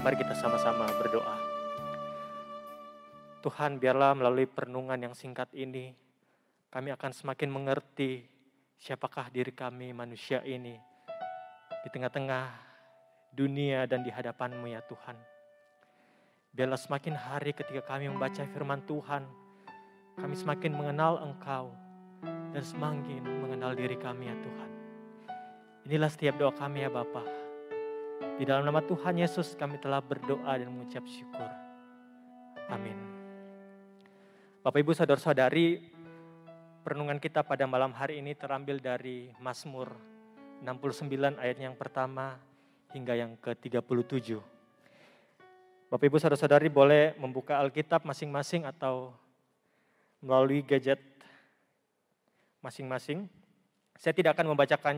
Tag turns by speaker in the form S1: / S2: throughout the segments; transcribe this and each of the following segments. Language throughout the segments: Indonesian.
S1: Mari kita sama-sama berdoa. Tuhan, biarlah melalui perenungan yang singkat ini, kami akan semakin mengerti siapakah diri kami manusia ini di tengah-tengah dunia dan di hadapan-Mu ya Tuhan. Biarlah semakin hari ketika kami membaca firman Tuhan, kami semakin mengenal Engkau dan semakin mengenal diri kami ya Tuhan. Inilah setiap doa kami ya Bapa. Di dalam nama Tuhan Yesus kami telah berdoa dan mengucap syukur. Amin. Bapak Ibu Saudara-saudari, perenungan kita pada malam hari ini terambil dari Mazmur 69 ayat yang pertama hingga yang ke-37. Bapak Ibu Saudara-saudari boleh membuka Alkitab masing-masing atau melalui gadget masing-masing. Saya tidak akan membacakan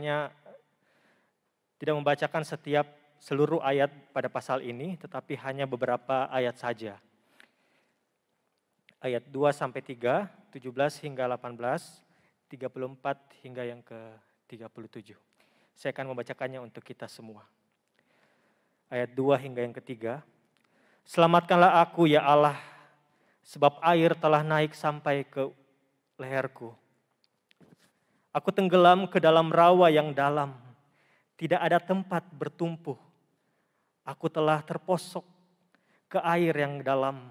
S1: seluruh ayat pada pasal ini, tetapi hanya beberapa ayat saja. Ayat 2-3, 17 hingga 18, 34 hingga yang ke-37. Saya akan membacakannya untuk kita semua. Ayat 2 hingga yang ketiga. Selamatkanlah aku ya Allah, sebab air telah naik sampai ke leherku. Aku tenggelam ke dalam rawa yang dalam, tidak ada tempat bertumpuh. Aku telah terposok ke air yang dalam,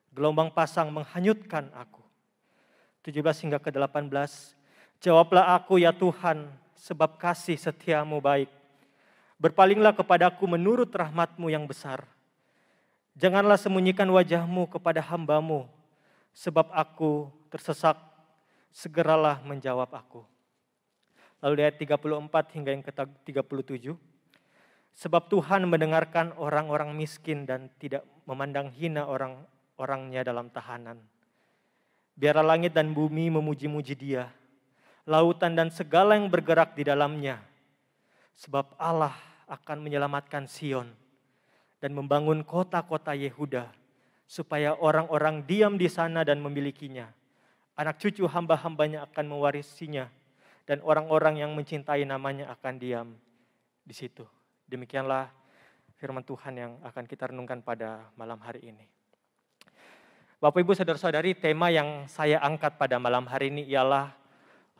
S1: gelombang pasang menghanyutkan aku. 17 hingga ke-18, jawablah aku ya Tuhan, sebab kasih setia-Mu baik. Berpalinglah kepadaku menurut rahmat-Mu yang besar. Janganlah sembunyikan wajah-Mu kepada hamba-Mu, sebab aku tersesak, segeralah menjawab aku. Lalu di ayat 34 hingga yang ke-37, sebab Tuhan mendengarkan orang-orang miskin dan tidak memandang hina orang-orangnya dalam tahanan. Biarlah langit dan bumi memuji-muji Dia, lautan dan segala yang bergerak di dalamnya. Sebab Allah akan menyelamatkan Sion dan membangun kota-kota Yehuda, supaya orang-orang diam di sana dan memilikinya. Anak cucu hamba-hambanya akan mewarisinya, dan orang-orang yang mencintai namanya akan diam di situ. Demikianlah firman Tuhan yang akan kita renungkan pada malam hari ini. Bapak Ibu Saudara-saudari, tema yang saya angkat pada malam hari ini ialah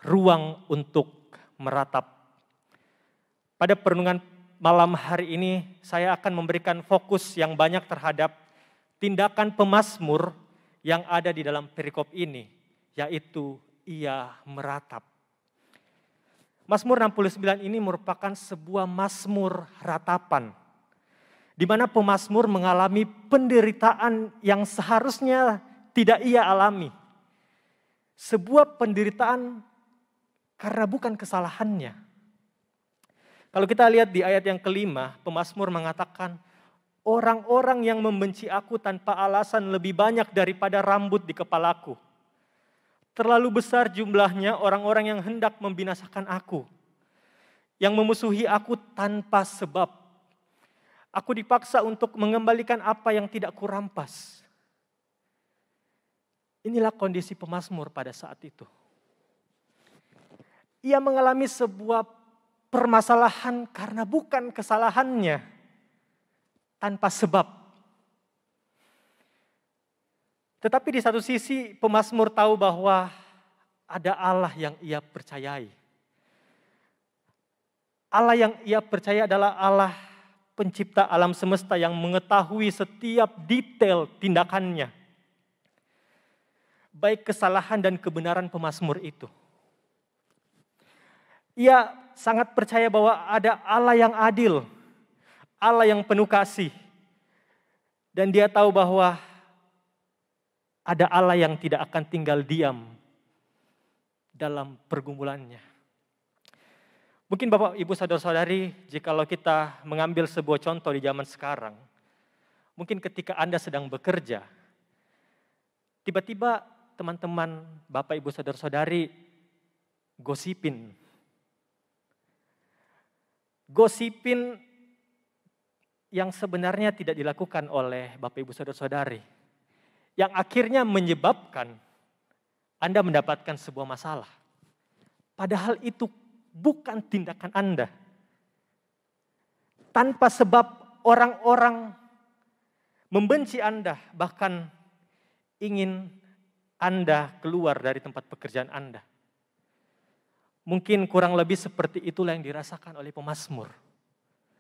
S1: ruang untuk meratap. Pada perenungan malam hari ini saya akan memberikan fokus yang banyak terhadap tindakan pemazmur yang ada di dalam perikop ini, yaitu ia meratap. Mazmur 69 ini merupakan sebuah mazmur ratapan, di mana pemazmur mengalami penderitaan yang seharusnya tidak ia alami. Sebuah penderitaan karena bukan kesalahannya. Kalau kita lihat di ayat yang kelima, pemazmur mengatakan, orang-orang yang membenci aku tanpa alasan lebih banyak daripada rambut di kepalaku. Terlalu besar jumlahnya orang-orang yang hendak membinasakan aku, yang memusuhi aku tanpa sebab. Aku dipaksa untuk mengembalikan apa yang tidak kurampas. Inilah kondisi pemazmur pada saat itu. Ia mengalami sebuah permasalahan karena bukan kesalahannya, tanpa sebab. Tetapi di satu sisi pemazmur tahu bahwa ada Allah yang ia percayai. Allah yang ia percaya adalah Allah pencipta alam semesta yang mengetahui setiap detail tindakannya. Baik kesalahan dan kebenaran pemazmur itu. Ia sangat percaya bahwa ada Allah yang adil, Allah yang penuh kasih. Dan dia tahu bahwa ada Allah yang tidak akan tinggal diam dalam pergumulannya. Mungkin Bapak, Ibu, Saudara-saudari, jikalau kita mengambil sebuah contoh di zaman sekarang, mungkin ketika Anda sedang bekerja, tiba-tiba teman-teman Bapak, Ibu, Saudara-saudari gosipin. Gosipin yang sebenarnya tidak dilakukan oleh Bapak, Ibu, Saudara-saudari. Yang akhirnya menyebabkan Anda mendapatkan sebuah masalah. Padahal itu bukan tindakan Anda. Tanpa sebab orang-orang membenci Anda, bahkan ingin Anda keluar dari tempat pekerjaan Anda. Mungkin kurang lebih seperti itulah yang dirasakan oleh pemazmur.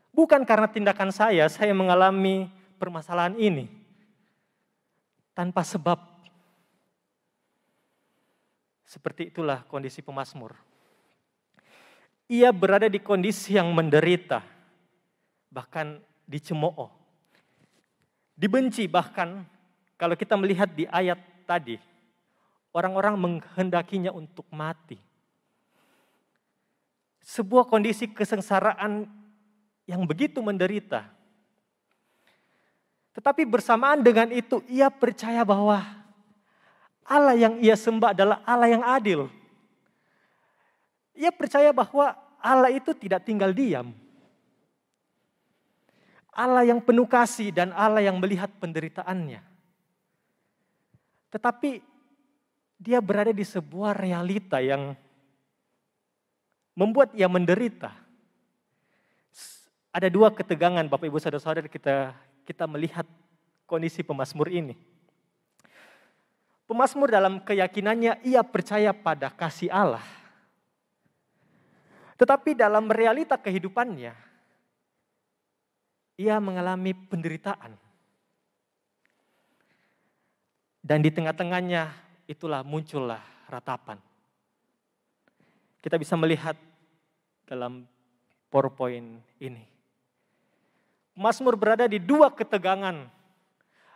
S1: Bukan karena tindakan saya mengalami permasalahan ini. Tanpa sebab. Seperti itulah kondisi pemazmur. Ia berada di kondisi yang menderita, bahkan dicemooh. Dibenci bahkan, kalau kita melihat di ayat tadi, orang-orang menghendakinya untuk mati. Sebuah kondisi kesengsaraan yang begitu menderita. Tetapi bersamaan dengan itu, ia percaya bahwa Allah yang ia sembah adalah Allah yang adil. Ia percaya bahwa Allah itu tidak tinggal diam. Allah yang penuh kasih dan Allah yang melihat penderitaannya. Tetapi dia berada di sebuah realita yang membuat ia menderita. Ada dua ketegangan Bapak Ibu Saudara-saudara kita melihat kondisi pemazmur ini. Pemazmur dalam keyakinannya ia percaya pada kasih Allah. Tetapi dalam realita kehidupannya, ia mengalami penderitaan. Dan di tengah-tengahnya itulah muncullah ratapan. Kita bisa melihat dalam PowerPoint ini. Mazmur berada di dua ketegangan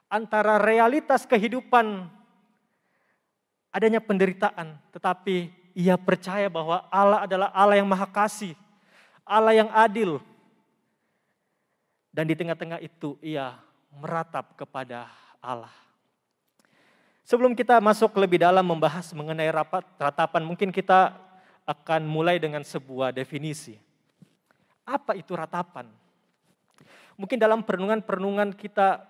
S1: antara realitas kehidupan adanya penderitaan, tetapi ia percaya bahwa Allah adalah Allah yang maha kasih, Allah yang adil. Dan di tengah-tengah itu ia meratap kepada Allah. Sebelum kita masuk lebih dalam membahas mengenai ratapan, mungkin kita akan mulai dengan sebuah definisi. Apa itu ratapan? Mungkin dalam perenungan-perenungan kita,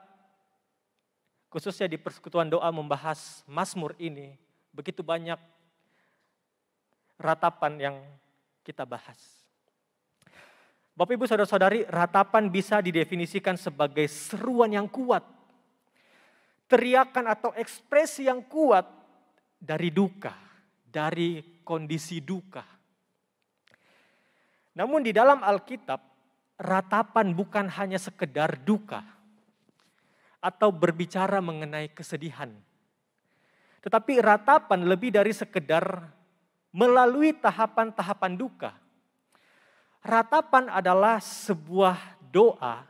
S1: khususnya di persekutuan doa membahas Mazmur ini, begitu banyak ratapan yang kita bahas. Bapak Ibu Saudara-saudari, ratapan bisa didefinisikan sebagai seruan yang kuat, teriakan atau ekspresi yang kuat dari duka, dari kondisi duka. Namun di dalam Alkitab, ratapan bukan hanya sekedar duka atau berbicara mengenai kesedihan. Tetapi ratapan lebih dari sekedar melalui tahapan-tahapan duka. Ratapan adalah sebuah doa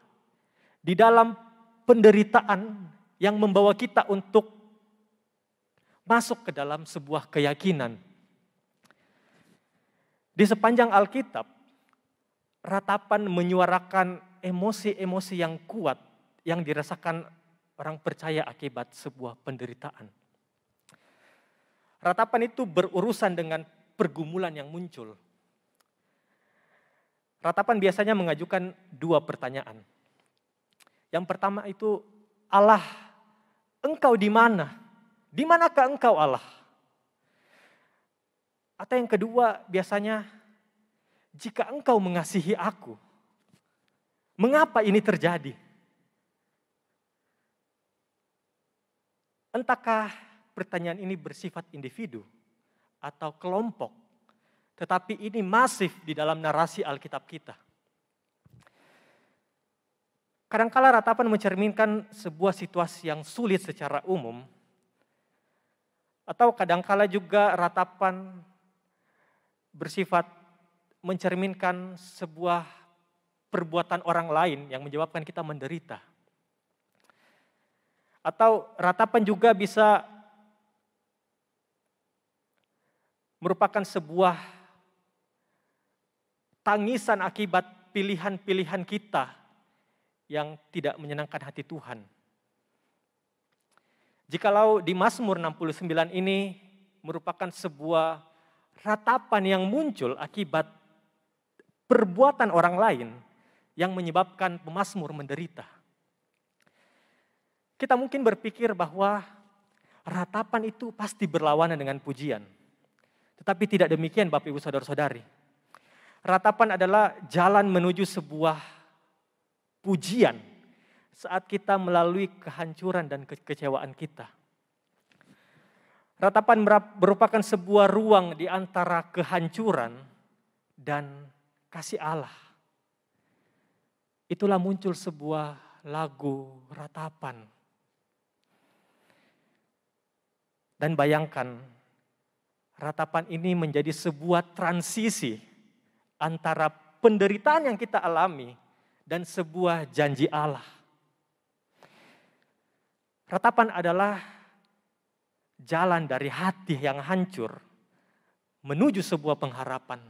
S1: di dalam penderitaan yang membawa kita untuk masuk ke dalam sebuah keyakinan. Di sepanjang Alkitab, ratapan menyuarakan emosi-emosi yang kuat yang dirasakan orang percaya akibat sebuah penderitaan. Ratapan itu berurusan dengan pergumulan yang muncul. Ratapan biasanya mengajukan dua pertanyaan. Yang pertama itu, Allah, engkau di mana? Di manakah engkau Allah? Atau yang kedua biasanya, jika engkau mengasihi aku, mengapa ini terjadi? Entahkah pertanyaan ini bersifat individu atau kelompok, tetapi ini masif di dalam narasi Alkitab kita. Kadangkala ratapan mencerminkan sebuah situasi yang sulit secara umum, atau kadangkala juga ratapan bersifat mencerminkan sebuah perbuatan orang lain yang menyebabkan kita menderita. Atau ratapan juga bisa merupakan sebuah tangisan akibat pilihan-pilihan kita yang tidak menyenangkan hati Tuhan. Jikalau di Mazmur 69 ini merupakan sebuah ratapan yang muncul akibat perbuatan orang lain yang menyebabkan pemazmur menderita. Kita mungkin berpikir bahwa ratapan itu pasti berlawanan dengan pujian. Tetapi tidak demikian Bapak Ibu Saudara-saudari. Ratapan adalah jalan menuju sebuah pujian saat kita melalui kehancuran dan kekecewaan kita. Ratapan merupakan sebuah ruang di antara kehancuran dan kasih Allah. Itulah muncul sebuah lagu Ratapan. Dan bayangkan, ratapan ini menjadi sebuah transisi antara penderitaan yang kita alami dan sebuah janji Allah. Ratapan adalah jalan dari hati yang hancur menuju sebuah pengharapan.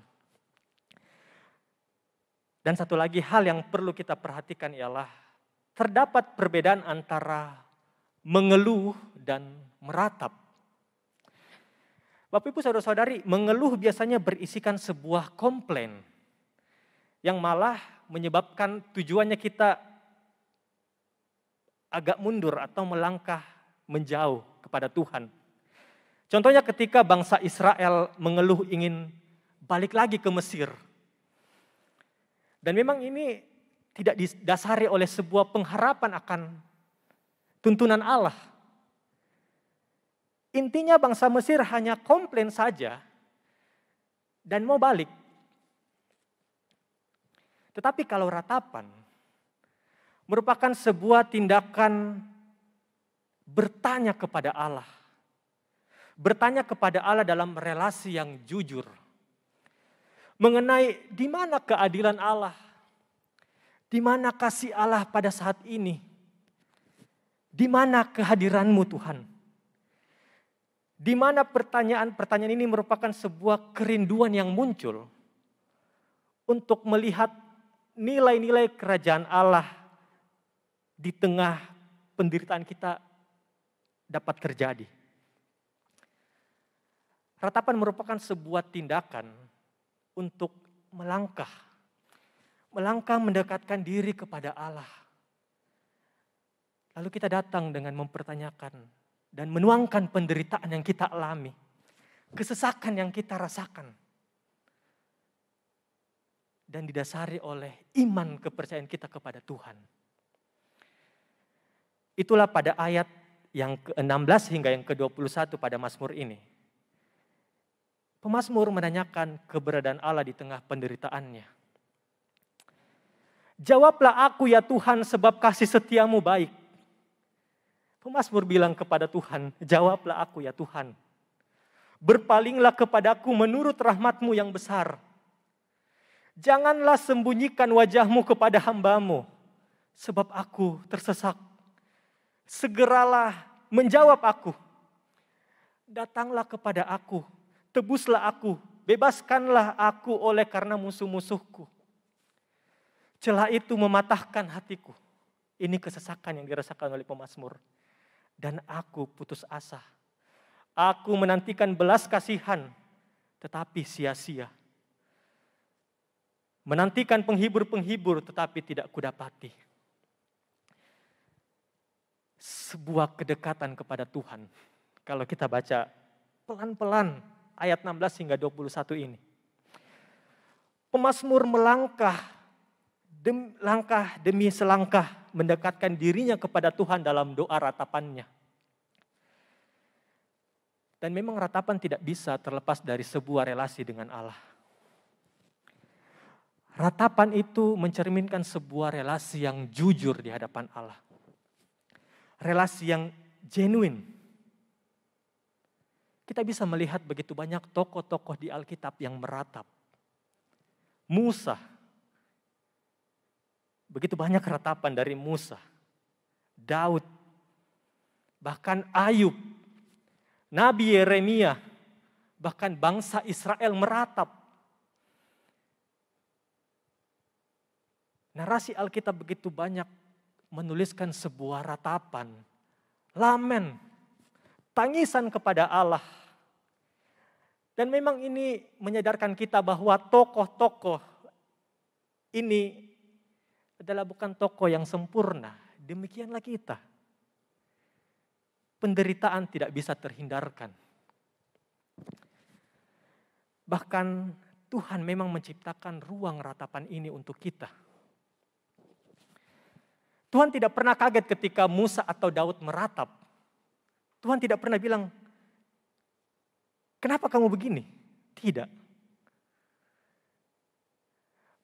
S1: Dan satu lagi hal yang perlu kita perhatikan ialah terdapat perbedaan antara mengeluh dan meratap. Bapak Ibu Saudara-saudari, mengeluh biasanya berisikan sebuah komplain yang malah menyebabkan tujuannya kita agak mundur atau melangkah menjauh kepada Tuhan. Contohnya ketika bangsa Israel mengeluh ingin balik lagi ke Mesir. Dan memang ini tidak didasari oleh sebuah pengharapan akan tuntunan Allah. Intinya bangsa Mesir hanya komplain saja dan mau balik. Tetapi kalau ratapan merupakan sebuah tindakan bertanya kepada Allah. Bertanya kepada Allah dalam relasi yang jujur. Mengenai di mana keadilan Allah. Di mana kasih Allah pada saat ini. Di mana kehadiran-Mu Tuhan. Di mana pertanyaan-pertanyaan ini merupakan sebuah kerinduan yang muncul untuk melihat nilai-nilai kerajaan Allah di tengah penderitaan kita dapat terjadi. Ratapan merupakan sebuah tindakan untuk melangkah mendekatkan diri kepada Allah. Lalu kita datang dengan mempertanyakan dan menuangkan penderitaan yang kita alami, kesesakan yang kita rasakan. Dan didasari oleh iman kepercayaan kita kepada Tuhan. Itulah pada ayat yang ke-16 hingga yang ke-21 pada Mazmur ini. Pemazmur menanyakan keberadaan Allah di tengah penderitaannya. Jawablah aku ya Tuhan sebab kasih setiamu baik. Pemazmur bilang kepada Tuhan, jawablah aku ya Tuhan. Berpalinglah kepadaku menurut rahmat-Mu yang besar. Janganlah sembunyikan wajah-Mu kepada hamba-Mu, sebab aku tersesak. Segeralah menjawab aku. Datanglah kepada aku, tebuslah aku, bebaskanlah aku oleh karena musuh-musuhku. Celah itu mematahkan hatiku. Ini kesesakan yang dirasakan oleh pemazmur. Dan aku putus asa. Aku menantikan belas kasihan, tetapi sia-sia. Menantikan penghibur-penghibur, tetapi tidak kudapati. Sebuah kedekatan kepada Tuhan. Kalau kita baca pelan-pelan ayat 16 hingga 21 ini. Pemazmur melangkah demi selangkah mendekatkan dirinya kepada Tuhan dalam doa ratapannya. Dan memang ratapan tidak bisa terlepas dari sebuah relasi dengan Allah. Ratapan itu mencerminkan sebuah relasi yang jujur di hadapan Allah. Relasi yang genuine. Kita bisa melihat begitu banyak tokoh-tokoh di Alkitab yang meratap. Musa. Begitu banyak ratapan dari Musa, Daud, bahkan Ayub, Nabi Yeremia, bahkan bangsa Israel meratap. Narasi Alkitab begitu banyak menuliskan sebuah ratapan, lamen, tangisan kepada Allah. Dan memang ini menyadarkan kita bahwa tokoh-tokoh ini adalah bukan tokoh yang sempurna. Demikianlah kita. Penderitaan tidak bisa terhindarkan. Bahkan Tuhan memang menciptakan ruang ratapan ini untuk kita. Tuhan tidak pernah kaget ketika Musa atau Daud meratap. Tuhan tidak pernah bilang, kenapa kamu begini? Tidak.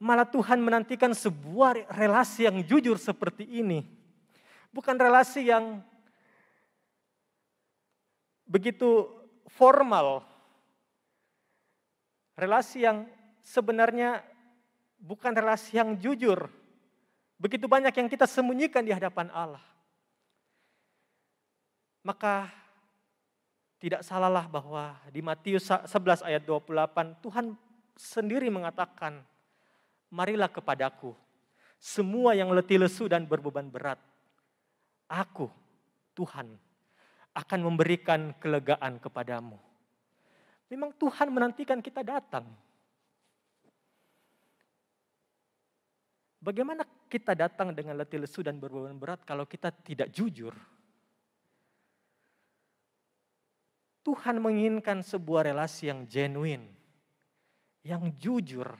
S1: Malah Tuhan menantikan sebuah relasi yang jujur seperti ini. Bukan relasi yang begitu formal. Relasi yang sebenarnya bukan relasi yang jujur. Begitu banyak yang kita sembunyikan di hadapan Allah. Maka tidak salahlah bahwa di Matius 11 ayat 28 Tuhan sendiri mengatakan, marilah kepadaku semua yang letih lesu dan berbeban berat. Aku, Tuhan, akan memberikan kelegaan kepadamu. Memang Tuhan menantikan kita datang. Bagaimana kita datang dengan letih lesu dan berbeban berat kalau kita tidak jujur? Tuhan menginginkan sebuah relasi yang genuine, yang jujur.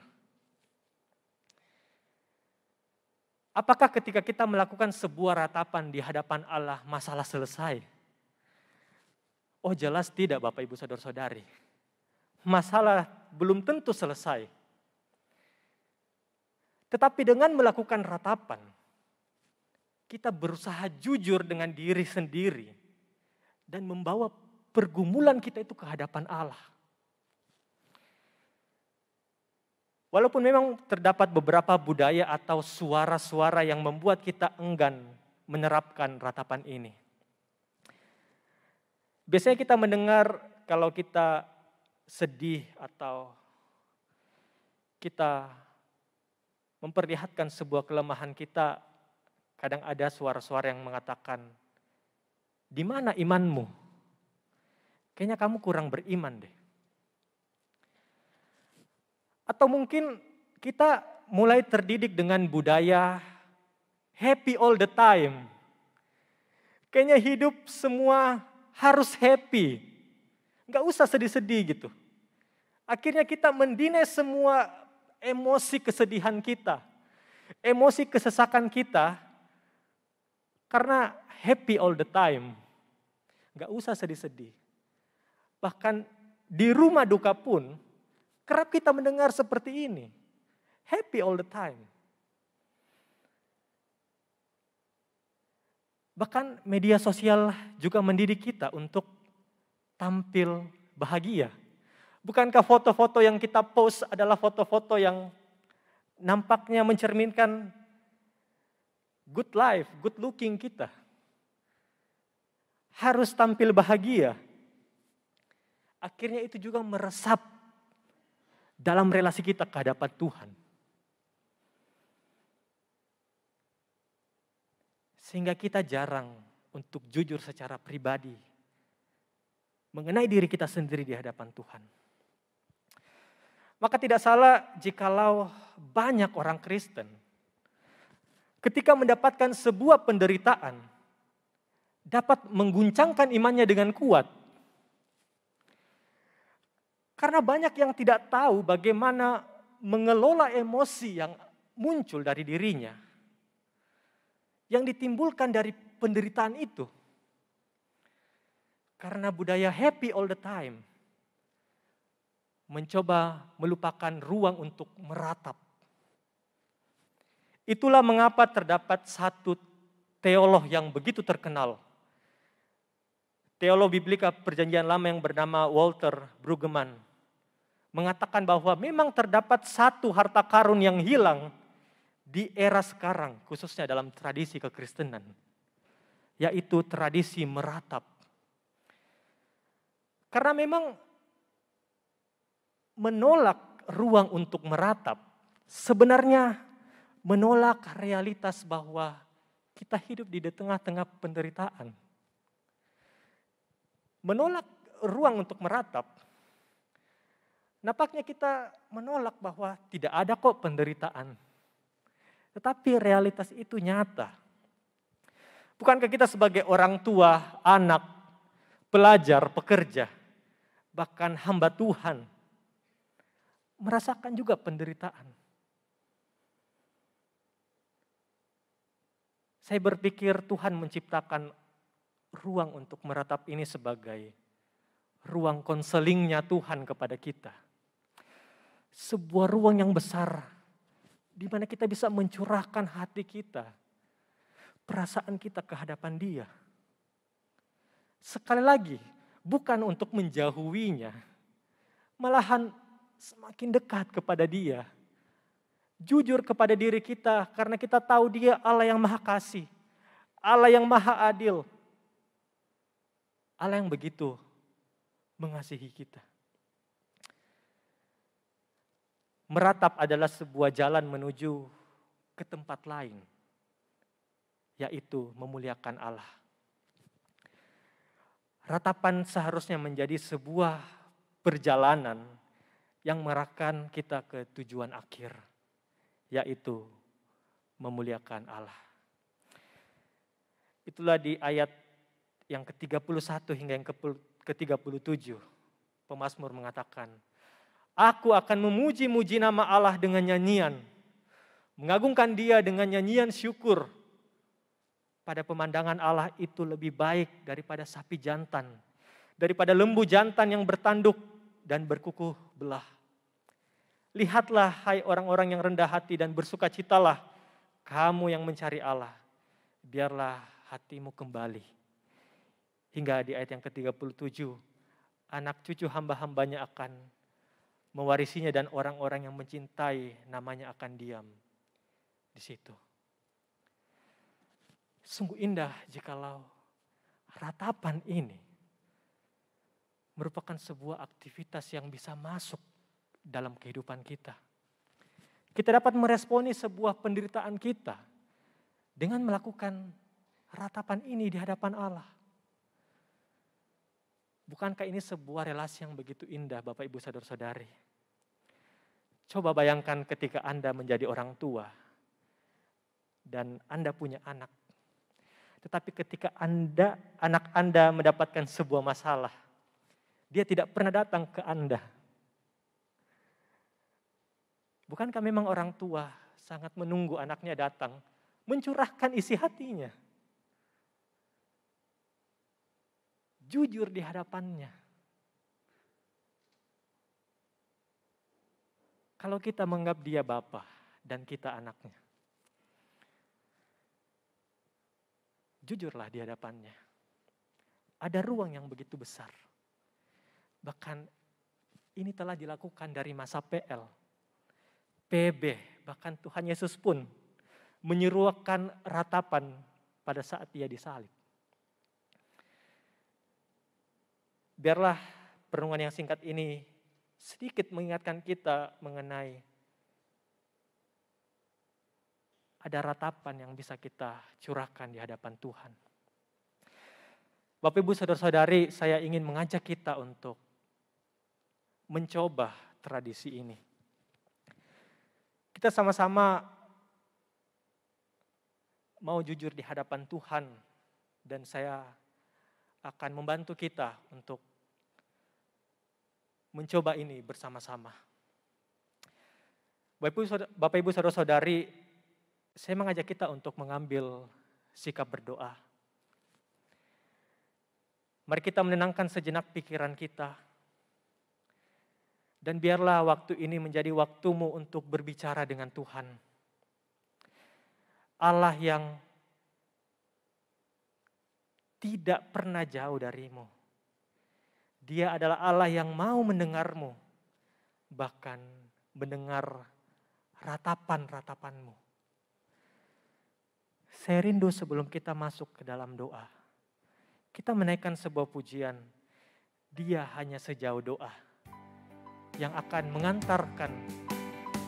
S1: Apakah ketika kita melakukan sebuah ratapan di hadapan Allah, masalah selesai? Oh jelas tidak Bapak Ibu Saudara-saudari. Masalah belum tentu selesai. Tetapi dengan melakukan ratapan, kita berusaha jujur dengan diri sendiri dan membawa pergumulan kita itu ke hadapan Allah. Walaupun memang terdapat beberapa budaya atau suara-suara yang membuat kita enggan menerapkan ratapan ini. Biasanya kita mendengar kalau kita sedih atau kita memperlihatkan sebuah kelemahan kita, kadang ada suara-suara yang mengatakan, di mana imanmu? Kayaknya kamu kurang beriman deh. Atau mungkin kita mulai terdidik dengan budaya happy all the time. Kayaknya hidup semua harus happy. Nggak usah sedih-sedih gitu. Akhirnya kita mendinai semua emosi kesedihan kita, emosi kesesakan kita, karena happy all the time. Gak usah sedih-sedih. Bahkan di rumah duka pun, kerap kita mendengar seperti ini. Happy all the time. Bahkan media sosial juga mendidik kita untuk tampil bahagia. Bukankah foto-foto yang kita post adalah foto-foto yang nampaknya mencerminkan good life, good looking kita. Harus tampil bahagia. Akhirnya itu juga meresap dalam relasi kita ke hadapan Tuhan. Sehingga kita jarang untuk jujur secara pribadi mengenai diri kita sendiri di hadapan Tuhan. Maka tidak salah jikalau banyak orang Kristen ketika mendapatkan sebuah penderitaan dapat mengguncangkan imannya dengan kuat. Karena banyak yang tidak tahu bagaimana mengelola emosi yang muncul dari dirinya, yang ditimbulkan dari penderitaan itu. Karena budaya happy all the time, mencoba melupakan ruang untuk meratap. Itulah mengapa terdapat satu teolog yang begitu terkenal. Teolog Biblika Perjanjian Lama yang bernama Walter Brueggemann mengatakan bahwa memang terdapat satu harta karun yang hilang di era sekarang, khususnya dalam tradisi kekristenan, yaitu tradisi meratap. Karena memang menolak ruang untuk meratap, sebenarnya menolak realitas bahwa kita hidup di tengah-tengah penderitaan. Menolak ruang untuk meratap, nampaknya kita menolak bahwa tidak ada kok penderitaan. Tetapi realitas itu nyata. Bukankah kita sebagai orang tua, anak, pelajar, pekerja, bahkan hamba Tuhan, merasakan juga penderitaan. Saya berpikir Tuhan menciptakan ruang untuk meratap ini sebagai ruang konselingnya Tuhan kepada kita. Sebuah ruang yang besar di mana kita bisa mencurahkan hati kita, perasaan kita ke hadapan Dia. Sekali lagi, bukan untuk menjauhinya, malahan semakin dekat kepada Dia. Jujur kepada diri kita karena kita tahu Dia Allah yang Maha Kasih, Allah yang Maha Adil, Allah yang begitu mengasihi kita. Meratap adalah sebuah jalan menuju ke tempat lain, yaitu memuliakan Allah. Ratapan seharusnya menjadi sebuah perjalanan yang mengarahkan kita ke tujuan akhir, yaitu memuliakan Allah. Itulah di ayat yang ke-31 hingga yang ke-37, pemazmur mengatakan, Aku akan memuji-muji nama Allah dengan nyanyian, mengagungkan Dia dengan nyanyian syukur. Pada pemandangan Allah itu lebih baik daripada sapi jantan, daripada lembu jantan yang bertanduk dan berkukuh belah. Lihatlah hai orang-orang yang rendah hati dan bersukacitalah, kamu yang mencari Allah. Biarlah hatimu kembali. Hingga di ayat yang ke-37, anak cucu hamba-hambanya akan mewarisinya dan orang-orang yang mencintai namanya akan diam di situ. Sungguh indah jikalau ratapan ini merupakan sebuah aktivitas yang bisa masuk dalam kehidupan kita. Kita dapat meresponi sebuah penderitaan kita dengan melakukan ratapan ini di hadapan Allah. Bukankah ini sebuah relasi yang begitu indah, Bapak Ibu Saudara-saudari? Coba bayangkan ketika Anda menjadi orang tua dan Anda punya anak. Tetapi ketika anak Anda mendapatkan sebuah masalah, dia tidak pernah datang ke Anda. Bukankah memang orang tua sangat menunggu anaknya datang, mencurahkan isi hatinya, jujur di hadapannya. Kalau kita menganggap dia bapa dan kita anaknya, jujurlah di hadapannya. Ada ruang yang begitu besar. Bahkan ini telah dilakukan dari masa PL, PB, bahkan Tuhan Yesus pun menyeruakan ratapan pada saat Dia disalib. Biarlah perenungan yang singkat ini sedikit mengingatkan kita mengenai ada ratapan yang bisa kita curahkan di hadapan Tuhan. Bapak Ibu Saudara-saudari, saya ingin mengajak kita untuk mencoba tradisi ini. Kita sama-sama mau jujur di hadapan Tuhan dan saya akan membantu kita untuk mencoba ini bersama-sama. Bapak Ibu Saudara-saudari, saya mengajak kita untuk mengambil sikap berdoa. Mari kita menenangkan sejenak pikiran kita. Dan biarlah waktu ini menjadi waktumu untuk berbicara dengan Tuhan. Allah yang tidak pernah jauh darimu. Dia adalah Allah yang mau mendengarmu, bahkan mendengar ratapan-ratapanmu. Saya rindu sebelum kita masuk ke dalam doa, kita menaikkan sebuah pujian, Dia hanya sejauh doa, yang akan mengantarkan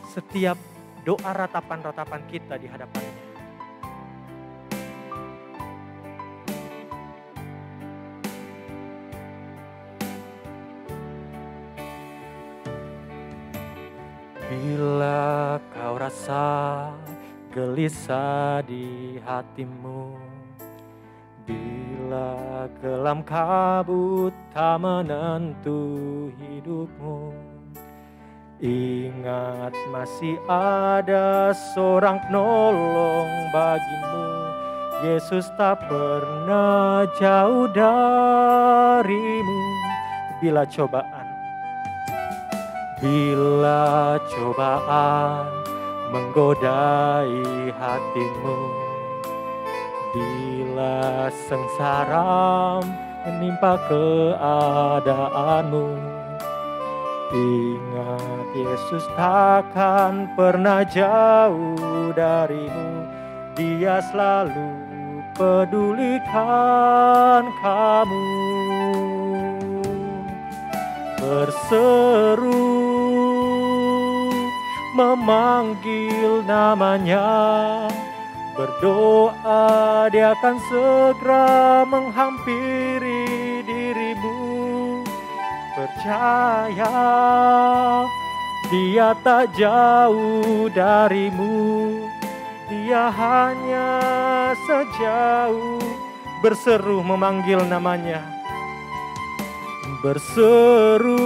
S1: setiap doa ratapan-ratapan kita di hadapan-Nya. Bila kau rasa gelisah di hatimu, bila kelam kabut tak menentu hidupmu, ingat masih ada seorang penolong bagimu, Yesus tak pernah jauh darimu. Bila cobaan menggodai hatimu, bila sengsara menimpa keadaanmu, ingat Yesus takkan pernah jauh darimu. Dia selalu pedulikan kamu. Berseru memanggil namanya, berdoa dia akan segera menghampiri dirimu. Percaya dia tak jauh darimu, dia hanya sejauh. Berseru memanggil namanya, berseru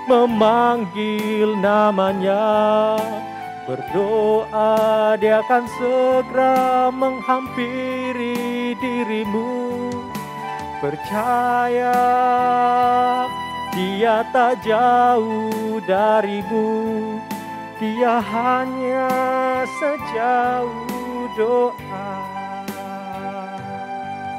S1: memanggil namanya, berdoa dia akan segera menghampiri dirimu. Percaya dia tak jauh darimu, dia hanya sejauh doa.